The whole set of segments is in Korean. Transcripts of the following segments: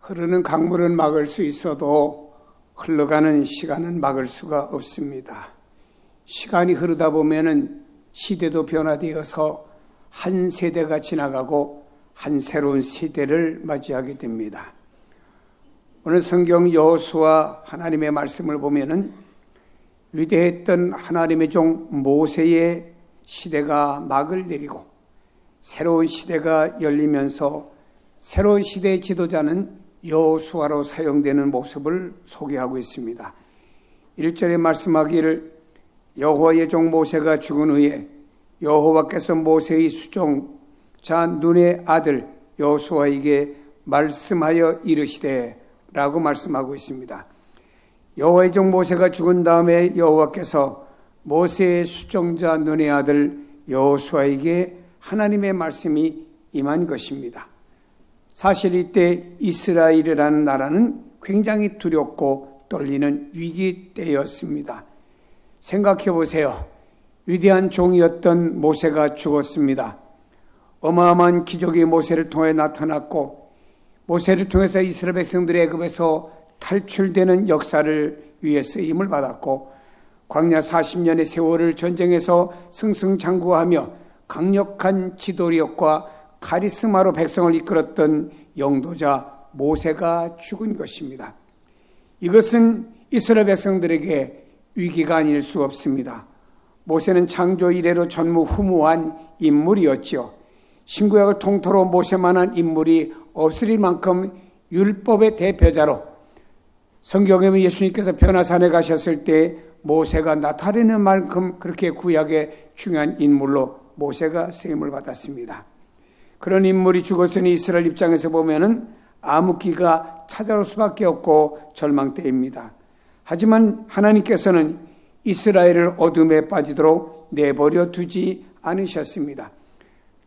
흐르는 강물은 막을 수 있어도 흘러가는 시간은 막을 수가 없습니다. 시간이 흐르다 보면은 시대도 변화되어서 한 세대가 지나가고 한 새로운 시대를 맞이하게 됩니다. 오늘 성경 여호수아 하나님의 말씀을 보면은 위대했던 하나님의 종 모세의 시대가 막을 내리고 새로운 시대가 열리면서 새로운 시대의 지도자는 여호수아로 사용되는 모습을 소개하고 있습니다. 1절에 말씀하기를 여호와의 종 모세가 죽은 후에 여호와께서 모세의 수종자 눈의 아들 여호수아에게 말씀하여 이르시되 라고 말씀하고 있습니다. 여호와의 종 모세가 죽은 다음에 여호와께서 모세의 수종자 눈의 아들 여호수아에게 하나님의 말씀이 임한 것입니다. 사실 이때 이스라엘이라는 나라는 굉장히 두렵고 떨리는 위기 때였습니다. 생각해 보세요. 위대한 종이었던 모세가 죽었습니다. 어마어마한 기적이 모세를 통해 나타났고 모세를 통해서 이스라엘 백성들의 애굽에서 탈출되는 역사를 위해 쓰임을 받았고 광야 40년의 세월을 전쟁에서 승승장구하며 강력한 지도력과 카리스마로 백성을 이끌었던 영도자 모세가 죽은 것입니다. 이것은 이스라엘 백성들에게 위기가 아닐 수 없습니다. 모세는 창조 이래로 전무후무한 인물이었지요. 신구약을 통틀어 모세만한 인물이 없을 만큼 율법의 대표자로 성경에 예수님께서 변화산에 가셨을 때 모세가 나타내는 만큼 그렇게 구약의 중요한 인물로 모세가 쓰임을 받았습니다. 그런 인물이 죽었으니 이스라엘 입장에서 보면은 암흑기가 찾아올 수밖에 없고 절망때입니다. 하지만 하나님께서는 이스라엘을 어둠에 빠지도록 내버려 두지 않으셨습니다.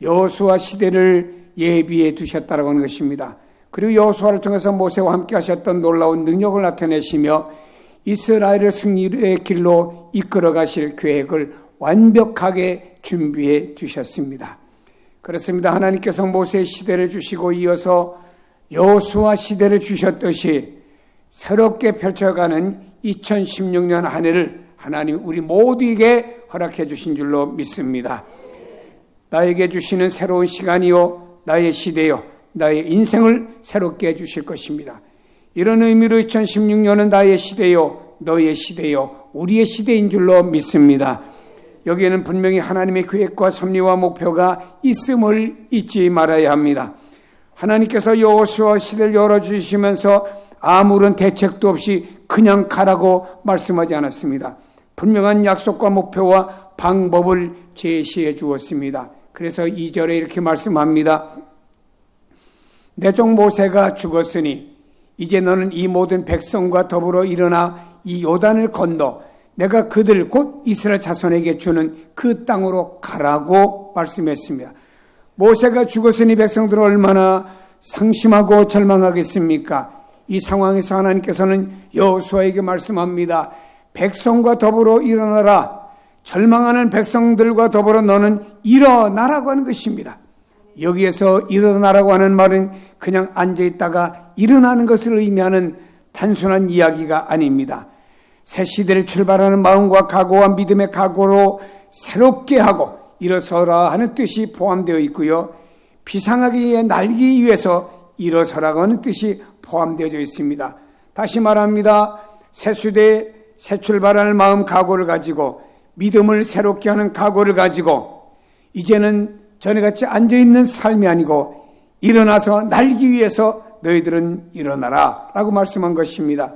여호수아 시대를 예비해 두셨다라고 하는 것입니다. 그리고 여호수아를 통해서 모세와 함께 하셨던 놀라운 능력을 나타내시며 이스라엘을 승리의 길로 이끌어 가실 계획을 완벽하게 준비해 두셨습니다. 그렇습니다. 하나님께서 모세의 시대를 주시고 이어서 여호수아 시대를 주셨듯이 새롭게 펼쳐가는 2016년 한 해를 하나님 우리 모두에게 허락해 주신 줄로 믿습니다. 나에게 주시는 새로운 시간이요 나의 시대요 나의 인생을 새롭게 해주실 것입니다. 이런 의미로 2016년은 나의 시대요 너의 시대요 우리의 시대인 줄로 믿습니다. 여기에는 분명히 하나님의 계획과 섭리와 목표가 있음을 잊지 말아야 합니다. 하나님께서 여호수아 시대를 열어주시면서 아무런 대책도 없이 그냥 가라고 말씀하지 않았습니다. 분명한 약속과 목표와 방법을 제시해 주었습니다. 그래서 2절에 이렇게 말씀합니다. 내 종 모세가 죽었으니 이제 너는 이 모든 백성과 더불어 일어나 이 요단을 건너 내가 그들 곧 이스라엘 자손에게 주는 그 땅으로 가라고 말씀했습니다. 모세가 죽었으니 백성들은 얼마나 상심하고 절망하겠습니까? 이 상황에서 하나님께서는 여호수아에게 말씀합니다. 백성과 더불어 일어나라. 절망하는 백성들과 더불어 너는 일어나라고 하는 것입니다. 여기에서 일어나라고 하는 말은 그냥 앉아있다가 일어나는 것을 의미하는 단순한 이야기가 아닙니다. 새 시대를 출발하는 마음과 각오와 믿음의 각오로 새롭게 하고 일어서라 하는 뜻이 포함되어 있고요. 비상하기에 날기 위해서 일어서라고 하는 뜻이 포함되어 있습니다. 다시 말합니다. 새 시대에 새 출발하는 마음 각오를 가지고 믿음을 새롭게 하는 각오를 가지고 이제는 전에같이 앉아있는 삶이 아니고 일어나서 날기 위해서 너희들은 일어나라 라고 말씀한 것입니다.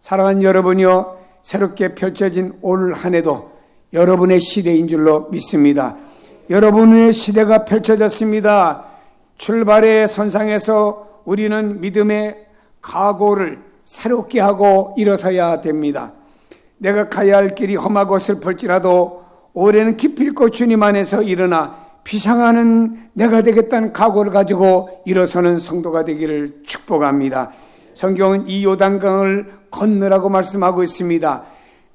사랑하는 여러분이요 새롭게 펼쳐진 올 한 해도 여러분의 시대인 줄로 믿습니다. 여러분의 시대가 펼쳐졌습니다. 출발의 선상에서 우리는 믿음의 각오를 새롭게 하고 일어서야 됩니다. 내가 가야 할 길이 험하고 슬플지라도 올해는 기필코 주님 안에서 일어나 비상하는 내가 되겠다는 각오를 가지고 일어서는 성도가 되기를 축복합니다. 성경은 이 요단강을 건너라고 말씀하고 있습니다.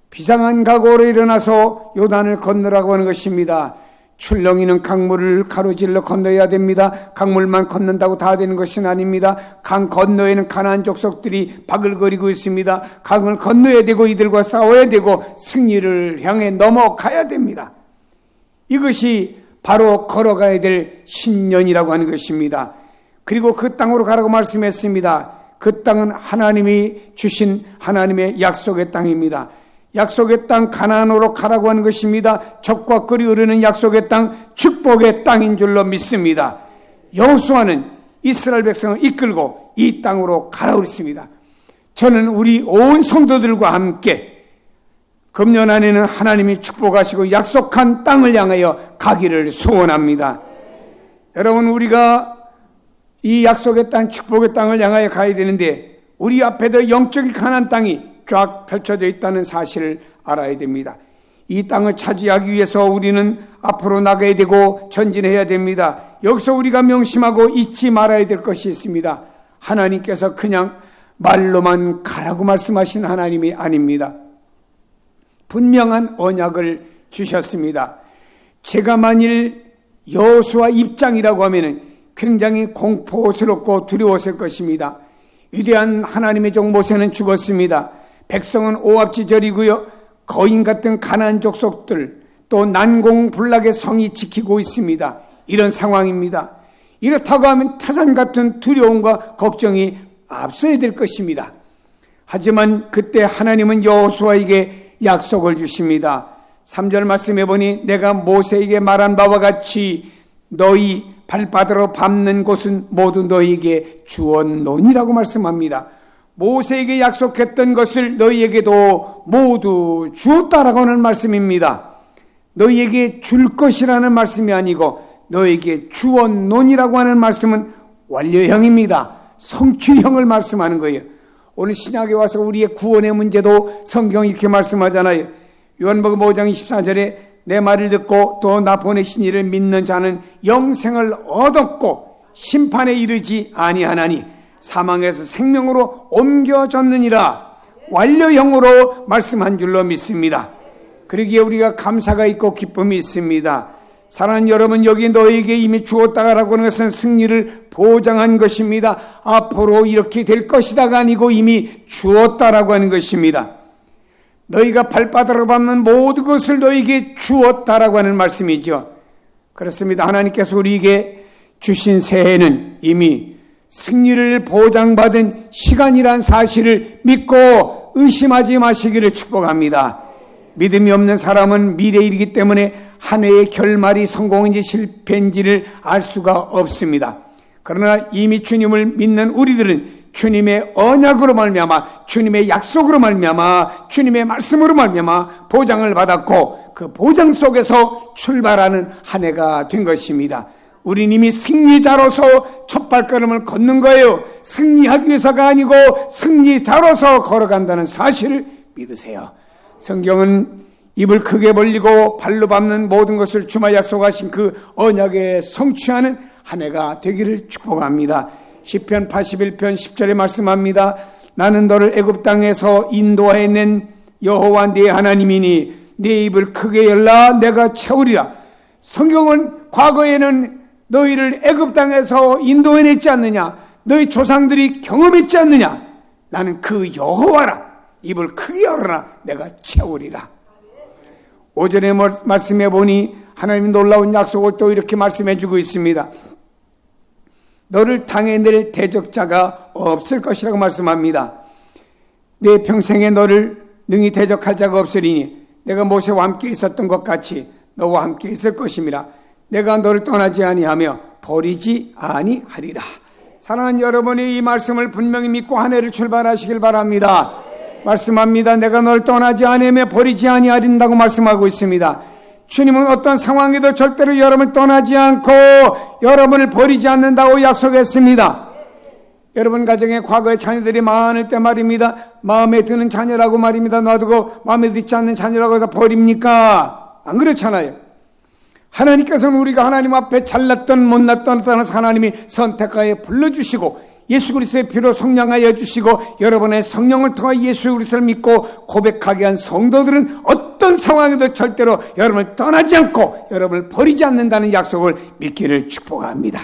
비상한 각오로 일어나서 요단을 건너라고 하는 것입니다. 출렁이는 강물을 가로질러 건너야 됩니다. 강물만 건넌다고 다 되는 것은 아닙니다. 강 건너에는 가나안 족속들이 바글거리고 있습니다. 강을 건너야 되고 이들과 싸워야 되고 승리를 향해 넘어가야 됩니다. 이것이 바로 걸어가야 될 신년이라고 하는 것입니다. 그리고 그 땅으로 가라고 말씀했습니다. 그 땅은 하나님이 주신 하나님의 약속의 땅입니다. 약속의 땅 가나안으로 가라고 하는 것입니다. 적과 꿀이 흐르는 약속의 땅, 축복의 땅인 줄로 믿습니다. 여호수아는 이스라엘 백성을 이끌고 이 땅으로 가라고 했습니다. 저는 우리 온 성도들과 함께 금년 안에는 하나님이 축복하시고 약속한 땅을 향하여 가기를 소원합니다. 여러분, 우리가 이 약속의 땅, 축복의 땅을 향하여 가야 되는데 우리 앞에도 영적인 가나안 땅이 쫙 펼쳐져 있다는 사실을 알아야 됩니다. 이 땅을 차지하기 위해서 우리는 앞으로 나가야 되고 전진해야 됩니다. 여기서 우리가 명심하고 잊지 말아야 될 것이 있습니다. 하나님께서 그냥 말로만 가라고 말씀하신 하나님이 아닙니다. 분명한 언약을 주셨습니다. 제가 만일 여호수아 입장이라고 하면 굉장히 공포스럽고 두려웠을 것입니다. 위대한 하나님의 종 모세는 죽었습니다. 백성은 오합지졸이고요, 거인 같은 가나안 족속들, 또 난공불락의 성이 지키고 있습니다. 이런 상황입니다. 이렇다고 하면 태산 같은 두려움과 걱정이 앞서야 될 것입니다. 하지만 그때 하나님은 여호수아에게 약속을 주십니다. 3절 말씀해 보니 내가 모세에게 말한 바와 같이 너희 발바닥으로 밟는 곳은 모두 너희에게 주었노니라고 말씀합니다. 모세에게 약속했던 것을 너희에게도 모두 주었다라고 하는 말씀입니다. 너희에게 줄 것이라는 말씀이 아니고 너희에게 주었노니라고 하는 말씀은 완료형입니다. 성취형을 말씀하는 거예요. 오늘 신약에 와서 우리의 구원의 문제도 성경이 이렇게 말씀하잖아요. 요한복음 5장 24절에 내 말을 듣고 또 나 보내신 이를 믿는 자는 영생을 얻었고 심판에 이르지 아니하나니 사망에서 생명으로 옮겨졌느니라. 완료형으로 말씀한 줄로 믿습니다. 그러기에 우리가 감사가 있고 기쁨이 있습니다. 사랑하는 여러분, 여기 너에게 이미 주었다라고 하는 것은 승리를 보장한 것입니다. 앞으로 이렇게 될 것이다가 아니고 이미 주었다라고 하는 것입니다. 너희가 발바닥으로 밟는 모든 것을 너희에게 주었다라고 하는 말씀이죠. 그렇습니다. 하나님께서 우리에게 주신 새해는 이미 승리를 보장받은 시간이란 사실을 믿고 의심하지 마시기를 축복합니다. 믿음이 없는 사람은 미래에 이르기 때문에 한 해의 결말이 성공인지 실패인지를 알 수가 없습니다. 그러나 이미 주님을 믿는 우리들은 주님의 언약으로 말미암아, 주님의 약속으로 말미암아, 주님의 말씀으로 말미암아 보장을 받았고 그 보장 속에서 출발하는 한 해가 된 것입니다. 우린 이미 승리자로서 첫 발걸음을 걷는 거예요. 승리하기 위해서가 아니고 승리자로서 걸어간다는 사실을 믿으세요. 성경은 입을 크게 벌리고 발로 밟는 모든 것을 주마 약속하신 그 언약에 성취하는 한 해가 되기를 축복합니다. 시편 81편 10절에 말씀합니다. 나는 너를 애굽 땅에서 인도해낸 여호와 네 하나님이니 네 입을 크게 열라 내가 채우리라. 성경은 과거에는 너희를 애굽 땅에서 인도해냈지 않느냐, 너희 조상들이 경험했지 않느냐, 나는 그 여호와라. 입을 크게 열어라 내가 채우리라. 오전에 말씀해 보니 하나님 놀라운 약속을 또 이렇게 말씀해 주고 있습니다. 너를 당해 낼 대적자가 없을 것이라고 말씀합니다. 내 평생에 너를 능히 대적할 자가 없으리니 내가 모세와 함께 있었던 것 같이 너와 함께 있을 것임이라. 내가 너를 떠나지 아니하며 버리지 아니하리라. 사랑하는 여러분이 이 말씀을 분명히 믿고 한 해를 출발하시길 바랍니다. 말씀합니다. 내가 널 떠나지 아니하며 버리지 아니하린다고 말씀하고 있습니다. 주님은 어떤 상황에도 절대로 여러분을 떠나지 않고 여러분을 버리지 않는다고 약속했습니다. 여러분 가정에 과거의 자녀들이 많을 때 말입니다. 마음에 드는 자녀라고 말입니다. 놔두고 마음에 듣지 않는 자녀라고 해서 버립니까? 안 그렇잖아요. 하나님께서는 우리가 하나님 앞에 잘났던 못났던 따라서 하나님이 선택하여 불러주시고 예수 그리스도의 피로 성령하여 주시고 여러분의 성령을 통해 예수 그리스도를 믿고 고백하게 한 성도들은 어떤 어떤 상황에도 절대로 여러분을 떠나지 않고 여러분을 버리지 않는다는 약속을 믿기를 축복합니다.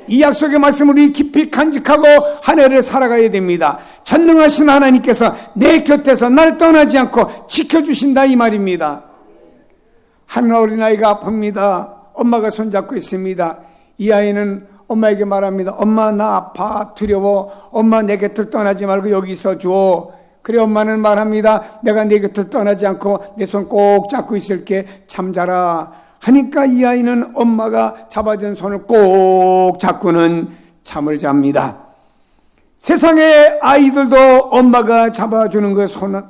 이 약속의 말씀을 우리 깊이 간직하고 한 해를 살아가야 됩니다. 전능하신 하나님께서 내 곁에서 날 떠나지 않고 지켜주신다 이 말입니다. 한 어린아이가 아픕니다. 엄마가 손잡고 있습니다. 이 아이는 엄마에게 말합니다. 엄마 나 아파 두려워. 엄마 내 곁을 떠나지 말고 여기 있어줘. 그래 엄마는 말합니다. 내가 내 곁을 떠나지 않고 내 손 꼭 잡고 있을게. 잠자라 하니까 이 아이는 엄마가 잡아준 손을 꼭 잡고는 잠을 잡니다. 세상의 아이들도 엄마가 잡아주는 그 손,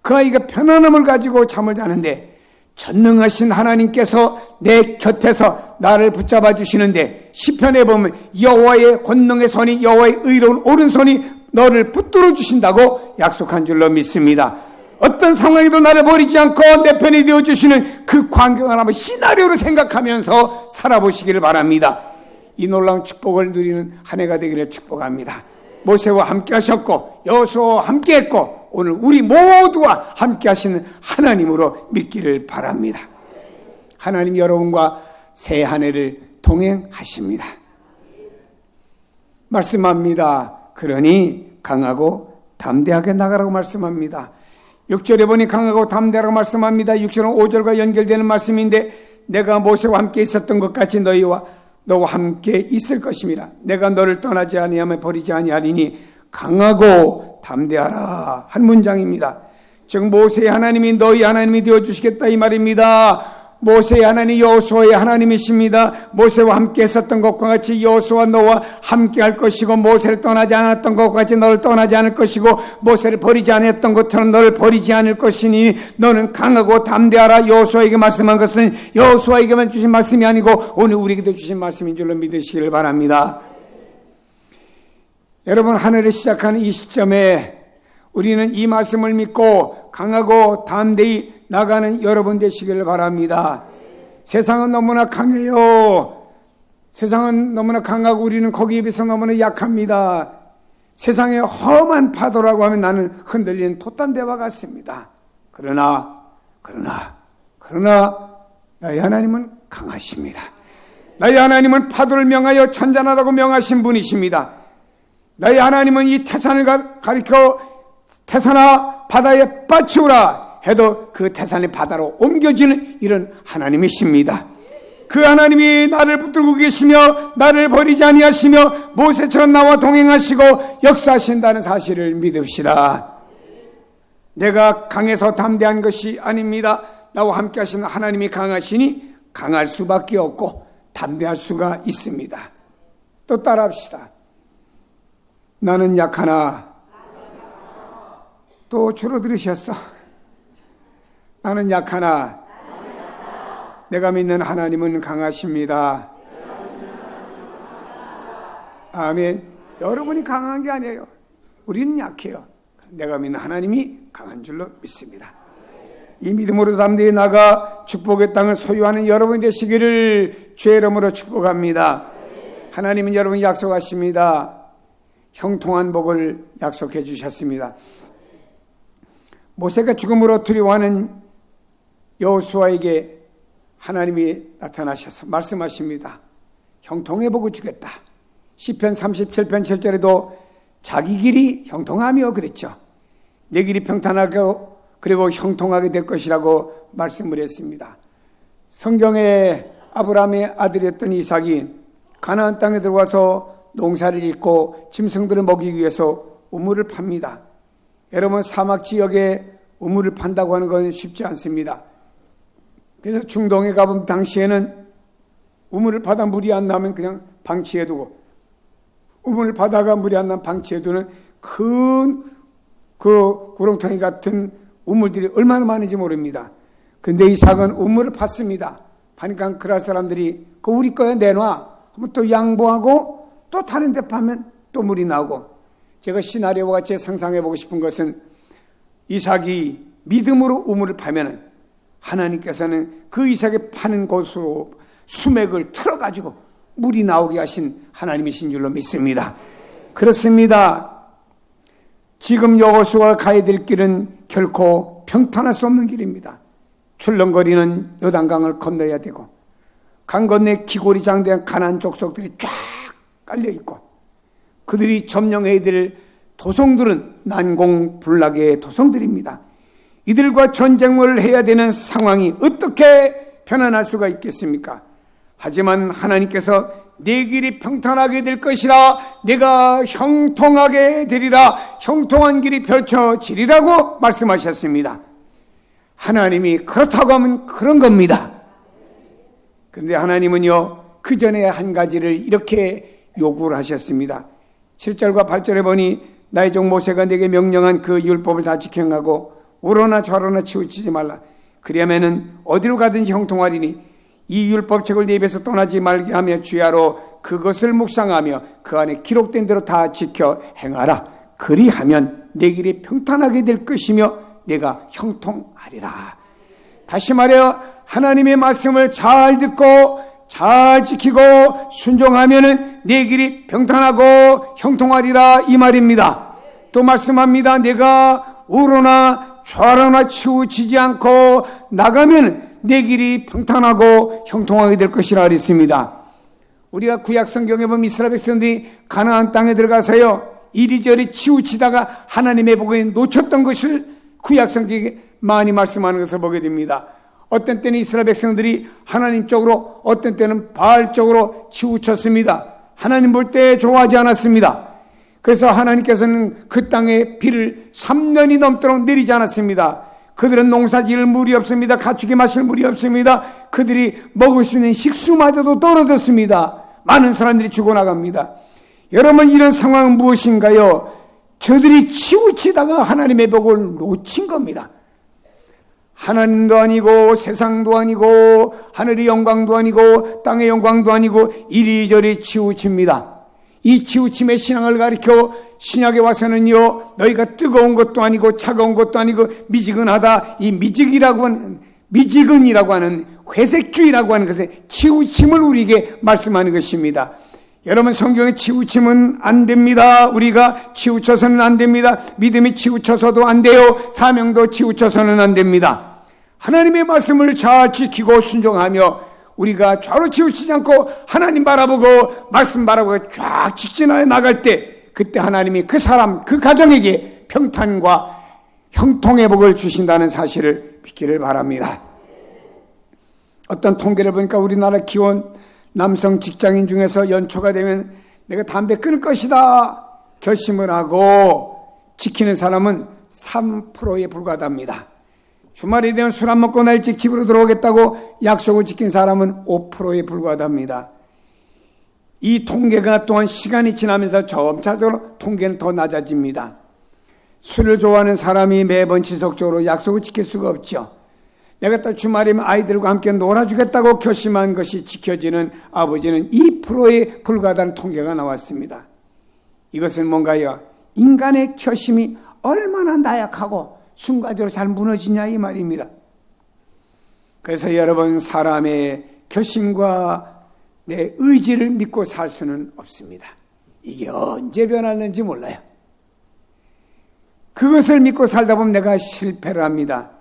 그 아이가 편안함을 가지고 잠을 자는데 전능하신 하나님께서 내 곁에서 나를 붙잡아 주시는데 시편에 보면 여호와의 권능의 손이 여호와의 의로운 오른손이 너를 붙들어 주신다고 약속한 줄로 믿습니다. 어떤 상황에도 나를 버리지 않고 내 편이 되어주시는 그 광경을 한번 시나리오로 생각하면서 살아보시기를 바랍니다. 이 놀라운 축복을 누리는 한 해가 되기를 축복합니다. 모세와 함께 하셨고 여호수아와 함께 했고 오늘 우리 모두와 함께 하시는 하나님으로 믿기를 바랍니다. 하나님 여러분과 새 한 해를 동행하십니다. 말씀합니다. 그러니 강하고 담대하게 나가라고 말씀합니다. 6절에 보니 강하고 담대하라고 말씀합니다. 6절은 5절과 연결되는 말씀인데 내가 모세와 함께 있었던 것 같이 너와 함께 있을 것입니다. 내가 너를 떠나지 아니하며 버리지 아니하리니 강하고 담대하라 한 문장입니다. 즉 모세의 하나님이 너희 하나님이 되어주시겠다 이 말입니다. 모세의 하나님 여호수아의 하나님이십니다. 모세와 함께 했었던 것과 같이 여호수아 너와 함께 할 것이고 모세를 떠나지 않았던 것과 같이 너를 떠나지 않을 것이고 모세를 버리지 않았던 것처럼 너를 버리지 않을 것이니 너는 강하고 담대하라. 여호수아에게 말씀한 것은 여호수아에게만 주신 말씀이 아니고 오늘 우리에게도 주신 말씀인 줄로 믿으시기를 바랍니다. 여러분 한 해를 시작하는 이 시점에 우리는 이 말씀을 믿고 강하고 담대히 나가는 여러분 되시기를 바랍니다. 세상은 너무나 강해요. 세상은 너무나 강하고 우리는 거기에 비해서 너무나 약합니다. 세상의 험한 파도라고 하면 나는 흔들리는 돛담배와 같습니다. 그러나 나의 하나님은 강하십니다. 나의 하나님은 파도를 명하여 천잔하라고 명하신 분이십니다. 나의 하나님은 이 태산을 가리켜 태산아 바다에 빠치우라 해도 그 태산이 바다로 옮겨지는 이런 하나님이십니다. 그 하나님이 나를 붙들고 계시며 나를 버리지 아니하시며 모세처럼 나와 동행하시고 역사하신다는 사실을 믿읍시다. 내가 강해서 담대한 것이 아닙니다. 나와 함께 하시는 하나님이 강하시니 강할 수밖에 없고 담대할 수가 있습니다. 또 따라합시다. 나는 약하나 또 줄어들으셨어. 나는 약하나 내가 믿는 하나님은 강하십니다. 아멘. 여러분이 강한 게 아니에요. 우리는 약해요. 내가 믿는 하나님이 강한 줄로 믿습니다. 이 믿음으로 담대히 나가 축복의 땅을 소유하는 여러분이 되시기를 주의 이름으로 축복합니다. 하나님은 여러분 약속하십니다. 형통한 복을 약속해 주셨습니다. 모세가 죽음으로 두려워하는 여호수아에게 하나님이 나타나셔서 말씀하십니다. 형통의 복을 주겠다. 시편 37편 7절에도 자기 길이 형통하며 그랬죠. 내 길이 평탄하고 그리고 형통하게 될 것이라고 말씀을 했습니다. 성경에 아브라함의 아들이었던 이삭이 가나안 땅에 들어와서 농사를 짓고 짐승들을 먹이기 위해서 우물을 팝니다. 여러분 사막 지역에 우물을 판다고 하는 건 쉽지 않습니다. 그래서 중동에 가본 당시에는 우물을 파다 물이 안 나면 그냥 방치해두고 우물을 파다가 물이 안 나면 방치해두는 큰 그 구렁텅이 같은 우물들이 얼마나 많은지 모릅니다. 근데 이삭은 우물을 팠습니다. 파니까 그럴 사람들이 그 우리 거에 내놔 하면 또 양보하고 또 다른 데 파면 또 물이 나오고 제가 시나리오와 같이 상상해보고 싶은 것은 이삭이 믿음으로 우물을 파면은 하나님께서는 그 이삭이 파는 곳으로 수맥을 틀어가지고 물이 나오게 하신 하나님이신 줄로 믿습니다. 그렇습니다. 지금 여호수아가 가야 될 길은 결코 평탄할 수 없는 길입니다. 출렁거리는 요단강을 건너야 되고 강 건너에 기골이 장대한 가나안 족속들이 쫙 깔려있고 그들이 점령해야 될 도성들은 난공불락의 도성들입니다. 이들과 전쟁을 해야 되는 상황이 어떻게 편안할 수가 있겠습니까? 하지만 하나님께서 내 길이 평탄하게 될 것이라, 내가 형통하게 되리라, 형통한 길이 펼쳐지리라고 말씀하셨습니다. 하나님이 그렇다고 하면 그런 겁니다. 그런데 하나님은요, 그 전에 한 가지를 이렇게 요구를 하셨습니다. 7절과 8절에 보니 나의 종 모세가 내게 명령한 그 율법을 다 지켜가고 우러나 좌로나 치우치지 말라. 그리하면은 어디로 가든지 형통하리니 이 율법책을 내 입에서 떠나지 말게 하며 주야로 그것을 묵상하며 그 안에 기록된 대로 다 지켜 행하라. 그리하면 내 길이 평탄하게 될 것이며 내가 형통하리라. 다시 말해 하나님의 말씀을 잘 듣고 잘 지키고 순종하면은 내 길이 평탄하고 형통하리라 이 말입니다. 또 말씀합니다. 내가 우로나 좌로나 치우치지 않고 나가면 내 길이 평탄하고 형통하게 될 것이라 그랬습니다. 우리가 구약 성경에 보면 이스라엘 백성들이 가나안 땅에 들어가서요 이리저리 치우치다가 하나님의 복에 놓쳤던 것을 구약 성경에 많이 말씀하는 것을 보게 됩니다. 어떤 때는 이스라엘 백성들이 하나님 쪽으로, 어떤 때는 바알 쪽으로 치우쳤습니다. 하나님 볼 때 좋아하지 않았습니다. 그래서 하나님께서는 그 땅에 비를 3년이 넘도록 내리지 않았습니다. 그들은 농사 지을 물이 없습니다. 가축이 마실 물이 없습니다. 그들이 먹을 수 있는 식수마저도 떨어졌습니다. 많은 사람들이 죽어나갑니다. 여러분, 이런 상황은 무엇인가요? 저들이 치우치다가 하나님의 복을 놓친 겁니다. 하나님도 아니고 세상도 아니고 하늘의 영광도 아니고 땅의 영광도 아니고 이리저리 치우칩니다. 이 치우침의 신앙을 가리켜 신약에 와서는요 너희가 뜨거운 것도 아니고 차가운 것도 아니고 미지근하다, 이 미지근이라고 하는 회색주의라고 하는 것에 치우침을 우리에게 말씀하는 것입니다. 여러분, 성경에 치우침은 안 됩니다. 우리가 치우쳐서는 안 됩니다. 믿음이 치우쳐서도 안 돼요. 사명도 치우쳐서는 안 됩니다. 하나님의 말씀을 잘 지키고 순종하며 우리가 좌로 치우치지 않고 하나님 바라보고 말씀 바라보고 쫙 직진하여 나갈 때, 그때 하나님이 그 사람, 그 가정에게 평탄과 형통의 복을 주신다는 사실을 믿기를 바랍니다. 어떤 통계를 보니까 우리나라 기혼 남성 직장인 중에서 연초가 되면 내가 담배 끊을 것이다 결심을 하고 지키는 사람은 3%에 불과합니다. 주말이 되면 술 안 먹고 나 일찍 집으로 들어오겠다고 약속을 지킨 사람은 5%에 불과합니다. 이 통계가 또한 시간이 지나면서 점차적으로 통계는 더 낮아집니다. 술을 좋아하는 사람이 매번 지속적으로 약속을 지킬 수가 없죠. 내가 또 주말이면 아이들과 함께 놀아주겠다고 결심한 것이 지켜지는 아버지는 2%에 불과하다는 통계가 나왔습니다. 이것은 뭔가요? 인간의 결심이 얼마나 나약하고 순간적으로 잘 무너지냐 이 말입니다. 그래서 여러분, 사람의 결심과 내 의지를 믿고 살 수는 없습니다. 이게 언제 변하는지 몰라요. 그것을 믿고 살다 보면 내가 실패를 합니다.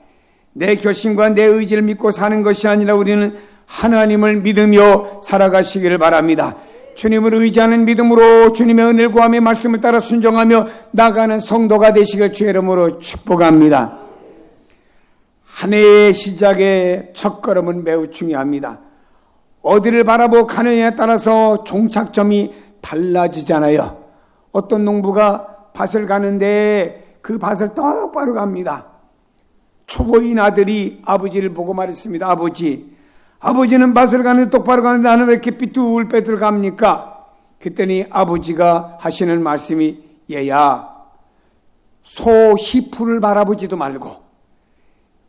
내 결심과 내 의지를 믿고 사는 것이 아니라 우리는 하나님을 믿으며 살아가시기를 바랍니다. 주님을 의지하는 믿음으로 주님의 은혜를 구하며 말씀을 따라 순종하며 나가는 성도가 되시길 주의 이름으로 축복합니다. 한 해의 시작의 첫걸음은 매우 중요합니다. 어디를 바라보고 가느냐에 따라서 종착점이 달라지잖아요. 어떤 농부가 밭을 가는데 그 밭을 똑바로 갑니다. 초보인 아들이 아버지를 보고 말했습니다. 아버지는 밭을 가는데 똑바로 가는데 나는 왜 이렇게 삐뚤빼뚤 갑니까? 그랬더니 아버지가 하시는 말씀이, 얘야, 소 히프를 바라보지도 말고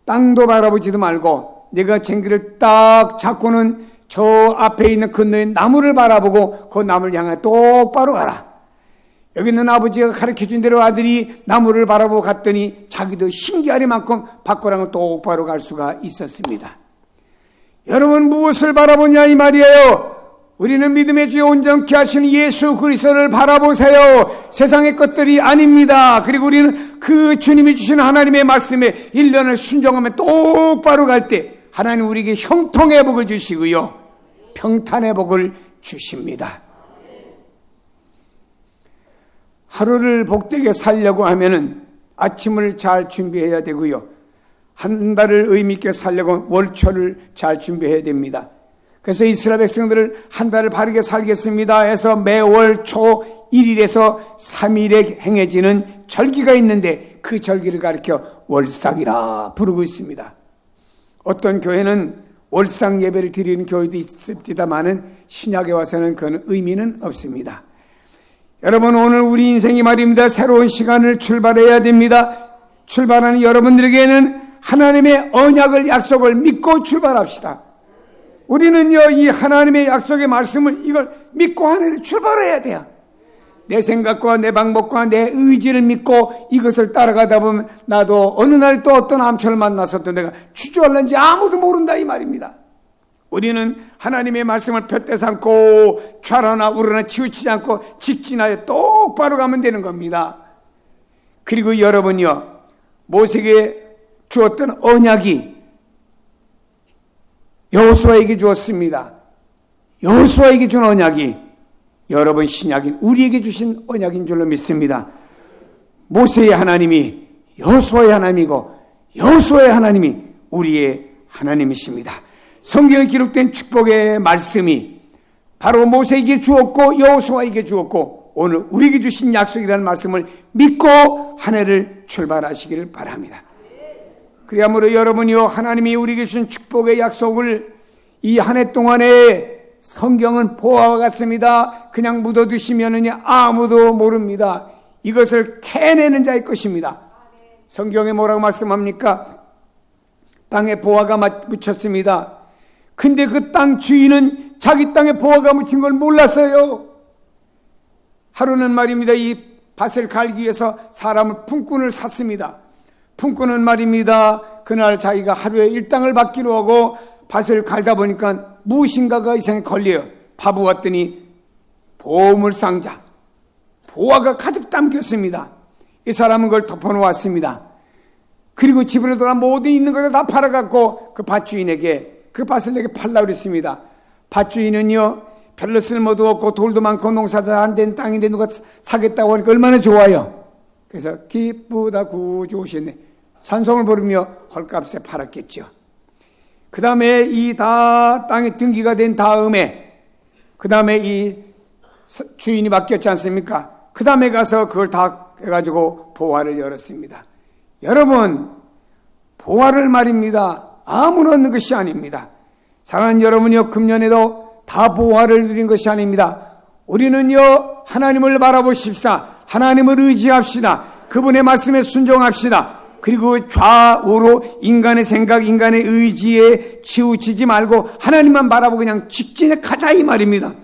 땅도 바라보지도 말고 내가 쟁기를 딱 잡고는 저 앞에 있는 건너에 나무를 바라보고 그 나무를 향해 똑바로 가라. 여기 있는 아버지가 가르쳐준 대로 아들이 나무를 바라보고 갔더니 자기도 신기하리만큼 밖으로 똑바로 갈 수가 있었습니다. 여러분, 무엇을 바라보냐 이 말이에요. 우리는 믿음의 주에 온전케 하시는 예수 그리스도를 바라보세요. 세상의 것들이 아닙니다. 그리고 우리는 그 주님이 주신 하나님의 말씀에 1년을 순종하면 똑바로 갈 때 하나님 우리에게 형통의 복을 주시고요, 평탄의 복을 주십니다. 하루를 복되게 살려고 하면은 아침을 잘 준비해야 되고요, 한 달을 의미 있게 살려고 월초를 잘 준비해야 됩니다. 그래서 이스라엘 백성들을 한 달을 바르게 살겠습니다 해서 매월 초 1일에서 3일에 행해지는 절기가 있는데 그 절기를 가리켜 월삭이라 부르고 있습니다. 어떤 교회는 월삭 예배를 드리는 교회도 있습니다만은 신약에 와서는 그런 의미는 없습니다. 여러분, 오늘 우리 인생이 말입니다, 새로운 시간을 출발해야 됩니다. 출발하는 여러분들에게는 하나님의 언약을, 약속을 믿고 출발합시다. 우리는요, 이 하나님의 약속의 말씀을 이걸 믿고 하늘에 출발해야 돼요. 내 생각과 내 방법과 내 의지를 믿고 이것을 따라가다 보면 나도 어느 날 또 어떤 암초를 만나서 또 내가 주저할는지 아무도 모른다 이 말입니다. 우리는 하나님의 말씀을 푯대 삼고 좌로나 우로나 치우치지 않고 직진하여 똑바로 가면 되는 겁니다. 그리고 여러분요, 모세에게 주었던 언약이 여호수아에게 주었습니다. 여호수아에게 준 언약이 여러분 신약인 우리에게 주신 언약인 줄로 믿습니다. 모세의 하나님이 여호수아의 하나님이고 여호수아의 하나님이 우리의 하나님이십니다. 성경에 기록된 축복의 말씀이 바로 모세에게 주었고 여호수아에게 주었고 오늘 우리에게 주신 약속이라는 말씀을 믿고 한 해를 출발하시기를 바랍니다. 그리하므로 여러분이요, 하나님이 우리에게 주신 축복의 약속을 이 한 해 동안에 성경은 보화와 같습니다. 그냥 묻어두시면 아무도 모릅니다. 이것을 캐내는 자의 것입니다. 성경에 뭐라고 말씀합니까? 땅에 보화가 묻혔습니다. 근데 그 땅 주인은 자기 땅에 보화가 묻힌 걸 몰랐어요. 하루는 말입니다, 이 밭을 갈기 위해서 사람을 품꾼을 샀습니다. 품꾼은 말입니다, 그날 자기가 하루에 일당을 받기로 하고 밭을 갈다 보니까 무엇인가가 이상하게 걸려요. 파보았더니 보물상자, 보화가 가득 담겼습니다. 이 사람은 그걸 덮어놓았습니다. 그리고 집으로 돌아 모든 있는 것을 다 팔아갖고 그 밭주인에게 그 밭을 내게 팔라고 그랬습니다. 밭주인은요, 별로 쓸모도 없고 돌도 많고 농사도 안 된 땅인데 누가 사겠다고 하니까 얼마나 좋아요. 그래서 기쁘다 구주오셨네, 찬송을 부르며 헐값에 팔았겠죠. 그 다음에 이 다 땅에 등기가 된 다음에 그 다음에 이 주인이 바뀌었지 않습니까? 그 다음에 가서 그걸 다 해가지고 보화를 열었습니다. 여러분, 보화를 말입니다, 아무나 얻는 것이 아닙니다. 사랑하는 여러분이요, 금년에도 다 보화를 누린 것이 아닙니다. 우리는요, 하나님을 바라보십시다. 하나님을 의지합시다. 그분의 말씀에 순종합시다. 그리고 좌우로 인간의 생각, 인간의 의지에 치우치지 말고 하나님만 바라보고 그냥 직진해 가자 이 말입니다.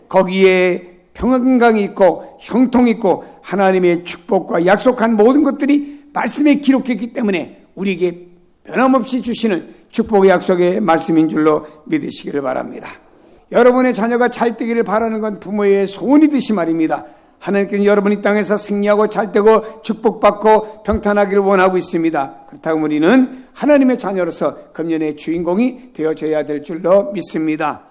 거기에 평강이 있고 형통이 있고 하나님의 축복과 약속한 모든 것들이 말씀에 기록했기 때문에 우리에게 변함없이 주시는 축복의 약속의 말씀인 줄로 믿으시기를 바랍니다. 여러분의 자녀가 잘 되기를 바라는 건 부모의 소원이듯이 말입니다. 하나님께서는 여러분이 이 땅에서 승리하고 잘되고 축복받고 평탄하기를 원하고 있습니다. 그렇다고 우리는 하나님의 자녀로서 금년의 주인공이 되어져야 될 줄로 믿습니다.